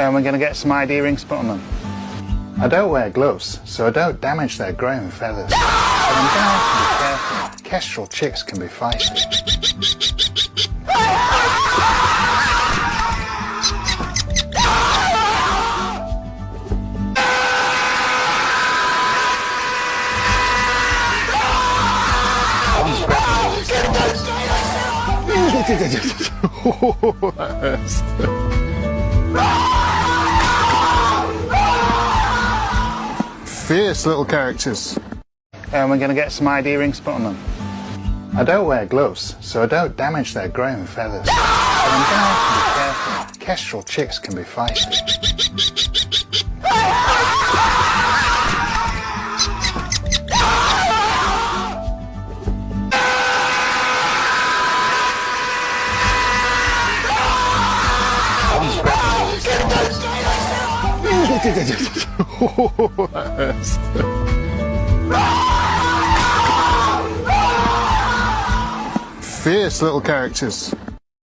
And we're going to get some ID rings put on them. I don't wear gloves, so I don't damage their growing feathers. But I'm going to have to be careful. Kestrel chicks can be feisty. Fierce little characters. And we're going to get some ID rings put on them. I don't wear gloves, so I don't damage their growing feathers. But I'm going to have to be careful. Kestrel chicks can be feisty. Fierce little characters.